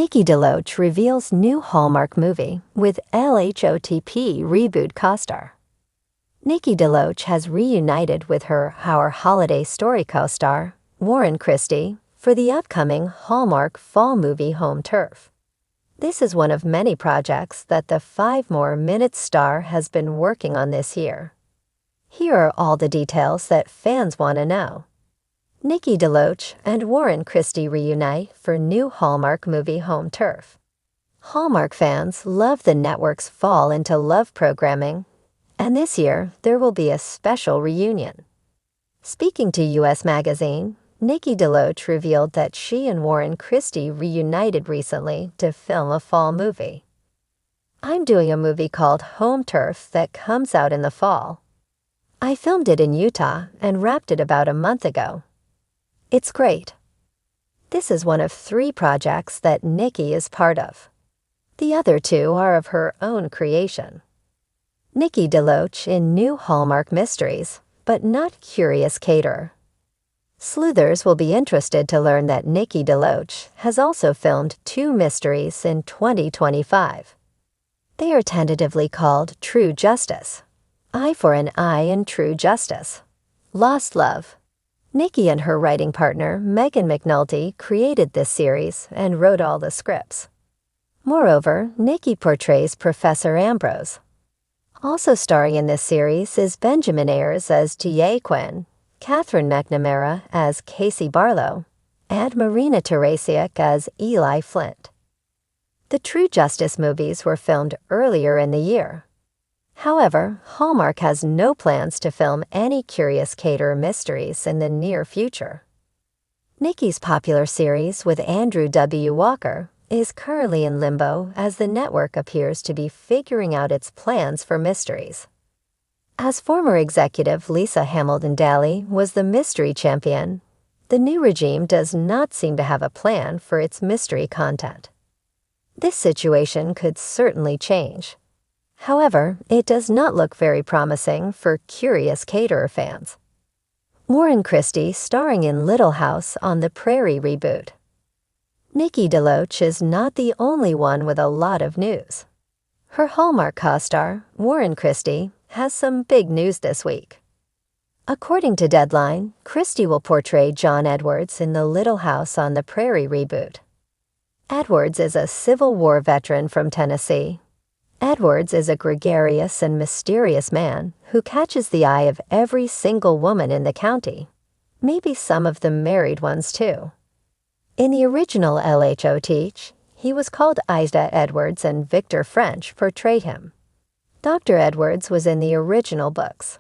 Nikki DeLoach reveals new Hallmark movie with LHOTP Reboot Costar. Nikki DeLoach has reunited with her Our Holiday Story co-star, Warren Christie, for the upcoming Hallmark fall movie Home Turf. This is one of many projects that the 5 More Minutes star has been working on this year. Here are all the details that fans want to know. Nikki DeLoach and Warren Christie reunite for new Hallmark movie Home Turf. Hallmark fans love the network's fall into love programming, and this year there will be a special reunion. Speaking to U.S. Magazine, Nikki DeLoach revealed that she and Warren Christie reunited recently to film a fall movie. "I'm doing a movie called Home Turf that comes out in the fall. I filmed it in Utah and wrapped it about a month ago. It's great." This is one of 3 projects that Nikki is part of. The other 2 are of her own creation. Nikki DeLoach in new Hallmark mysteries, but not curious caterer. Sleuthers will be interested to learn that Nikki DeLoach has also filmed 2 mysteries in 2025. They are tentatively called True Justice, Eye for an Eye and True Justice, Lost Love. Nikki and her writing partner, Megan McNulty, created this series and wrote all the scripts. Moreover, Nikki portrays Professor Ambrose. Also starring in this series is Benjamin Ayers as T.A. Quinn, Catherine McNamara as Casey Barlow, and Marina Teresiak as Eli Flint. The True Justice movies were filmed earlier in the year. However, Hallmark has no plans to film any Curious Caterer mysteries in the near future. Nikki's popular series with Andrew W. Walker is currently in limbo as the network appears to be figuring out its plans for mysteries. As former executive Lisa Hamilton Daly was the mystery champion, the new regime does not seem to have a plan for its mystery content. This situation could certainly change. However, it does not look very promising for Curious Caterer fans. Warren Christie starring in Little House on the Prairie reboot. Nikki DeLoach is not the only one with a lot of news. Her Hallmark co-star, Warren Christie, has some big news this week. According to Deadline, Christie will portray John Edwards in the Little House on the Prairie reboot. Edwards is a Civil War veteran from Tennessee. Edwards is a gregarious and mysterious man who catches the eye of every single woman in the county, maybe some of the married ones too. In the original LHOTP, he was called Ida Edwards and Victor French portrayed him. Dr. Edwards was in the original books.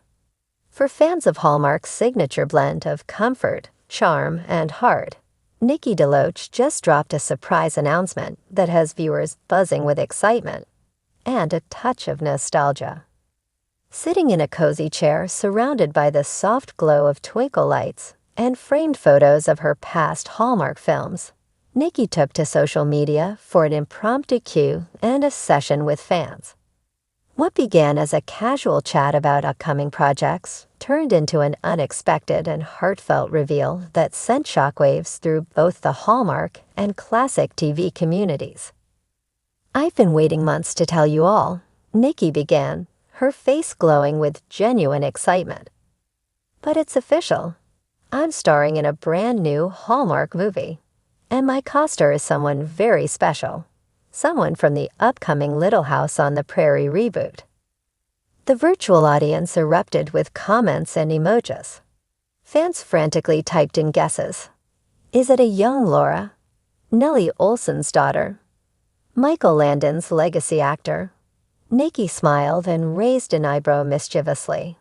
For fans of Hallmark's signature blend of comfort, charm, and heart, Nikki DeLoach just dropped a surprise announcement that has viewers buzzing with excitement and a touch of nostalgia. Sitting in a cozy chair surrounded by the soft glow of twinkle lights and framed photos of her past Hallmark films, Nikki took to social media for an impromptu cue and a session with fans. What began as a casual chat about upcoming projects turned into an unexpected and heartfelt reveal that sent shockwaves through both the Hallmark and classic TV communities. "I've been waiting months to tell you all," Nikki began, her face glowing with genuine excitement. "But it's official. I'm starring in a brand new Hallmark movie, and my co-star is someone very special, someone from the upcoming Little House on the Prairie reboot." The virtual audience erupted with comments and emojis. Fans frantically typed in guesses. Is it a young Laura? Nellie Olson's daughter? Michael Landon's legacy actor? Nikki smiled and raised an eyebrow mischievously.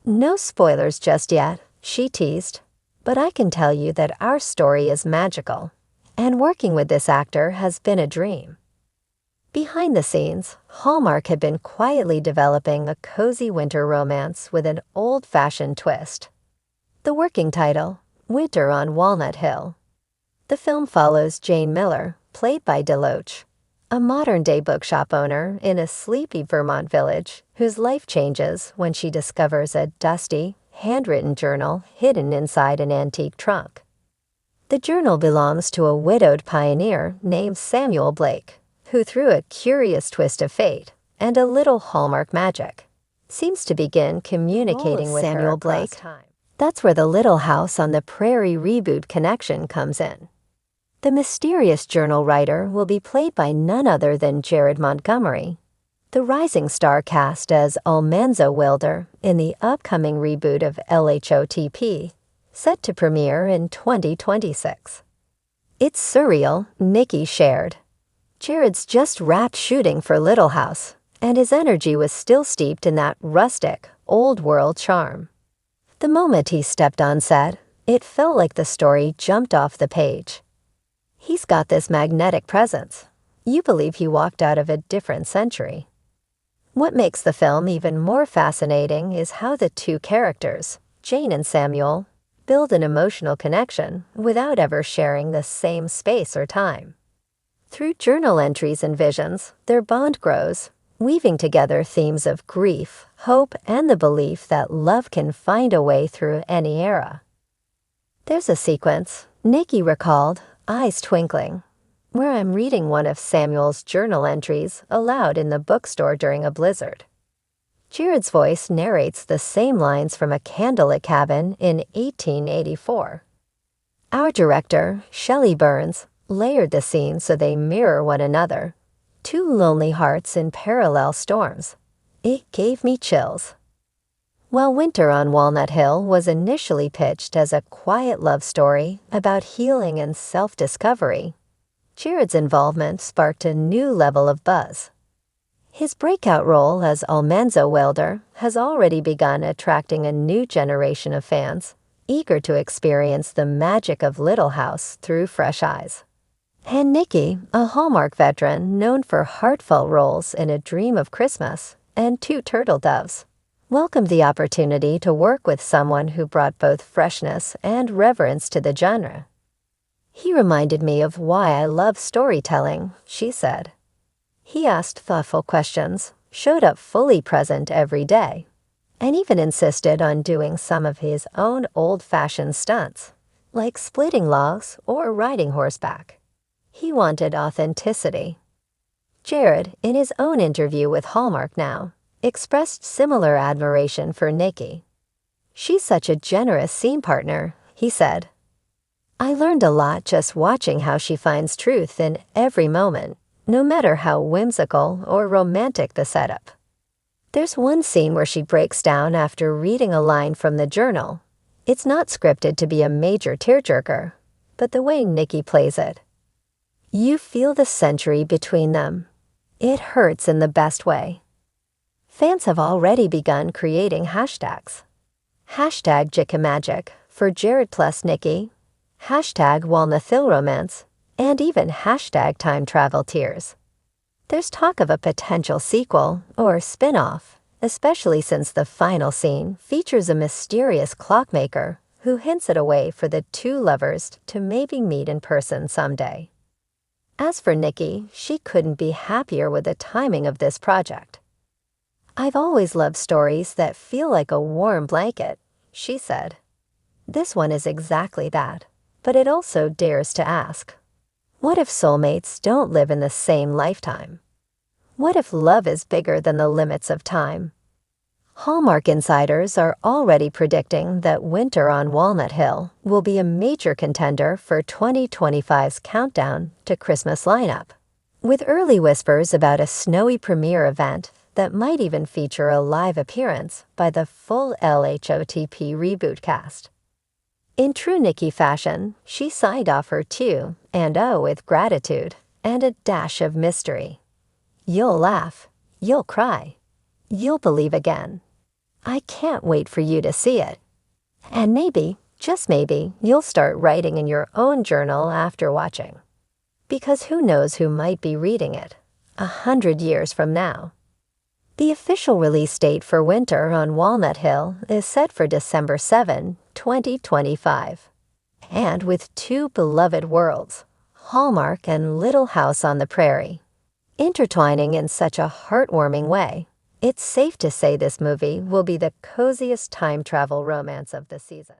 "No spoilers just yet," she teased, "but I can tell you that our story is magical, and working with this actor has been a dream." Behind the scenes, Hallmark had been quietly developing a cozy winter romance with an old-fashioned twist. The working title, Winter on Walnut Hill. The film follows Jane Miller, played by DeLoach, a modern-day bookshop owner in a sleepy Vermont village whose life changes when she discovers a dusty, handwritten journal hidden inside an antique trunk. The journal belongs to a widowed pioneer named Samuel Blake, who through a curious twist of fate and a little Hallmark magic, seems to begin communicating with Samuel Blake. That's where the Little House on the Prairie reboot connection comes in. The mysterious journal writer will be played by none other than Jared Montgomery, the rising star cast as Almanzo Wilder in the upcoming reboot of LHOTP, set to premiere in 2026. It's surreal, Nikki shared. Jared's just wrapped shooting for Little House, and his energy was still steeped in that rustic, old-world charm. The moment he stepped on set, it felt like the story jumped off the page. He's got this magnetic presence. You believe he walked out of a different century. What makes the film even more fascinating is how the two characters, Jane and Samuel, build an emotional connection without ever sharing the same space or time. Through journal entries and visions, their bond grows, weaving together themes of grief, hope, and the belief that love can find a way through any era. There's a sequence, Nikki recalled, eyes twinkling, where I'm reading one of Samuel's journal entries aloud in the bookstore during a blizzard. Jared's voice narrates the same lines from a candlelit cabin in 1884. Our director, Shelley Burns, layered the scenes so they mirror one another, two lonely hearts in parallel storms. It gave me chills. While Winter on Walnut Hill was initially pitched as a quiet love story about healing and self-discovery, Jared's involvement sparked a new level of buzz. His breakout role as Almanzo Wilder has already begun attracting a new generation of fans, eager to experience the magic of Little House through fresh eyes. And Nikki, a Hallmark veteran known for heartfelt roles in A Dream of Christmas and Two Turtle Doves, welcomed the opportunity to work with someone who brought both freshness and reverence to the genre. He reminded me of why I love storytelling, she said. He asked thoughtful questions, showed up fully present every day, and even insisted on doing some of his own old-fashioned stunts, like splitting logs or riding horseback. He wanted authenticity. Jared, in his own interview with Hallmark Now, expressed similar admiration for Nikki. She's such a generous scene partner, he said. I learned a lot just watching how she finds truth in every moment, no matter how whimsical or romantic the setup. There's one scene where she breaks down after reading a line from the journal. It's not scripted to be a major tearjerker, but the way Nikki plays it. You feel the century between them. It hurts in the best way. Fans have already begun creating hashtags. Hashtag Jicka for Jared plus Nikki, hashtag Walnut Hill Romance, and even hashtag Time Travel Tears. There's talk of a potential sequel or spin-off, especially since the final scene features a mysterious clockmaker who hints at a way for the two lovers to maybe meet in person someday. As for Nikki, she couldn't be happier with the timing of this project. I've always loved stories that feel like a warm blanket, she said. This one is exactly that, but it also dares to ask, what if soulmates don't live in the same lifetime? What if love is bigger than the limits of time? Hallmark insiders are already predicting that Winter on Walnut Hill will be a major contender for 2025's countdown to Christmas lineup, with early whispers about a snowy premiere event that might even feature a live appearance by the full LHOTP reboot cast. In true Nikki fashion, she signed off her to and O with gratitude and a dash of mystery. You'll laugh, you'll cry, you'll believe again. I can't wait for you to see it. And maybe, just maybe, you'll start writing in your own journal after watching. Because who knows who might be reading it 100 years from now. The official release date for Winter on Walnut Hill is set for December 7, 2025. And with two beloved worlds, Hallmark and Little House on the Prairie, intertwining in such a heartwarming way, it's safe to say this movie will be the coziest time travel romance of the season.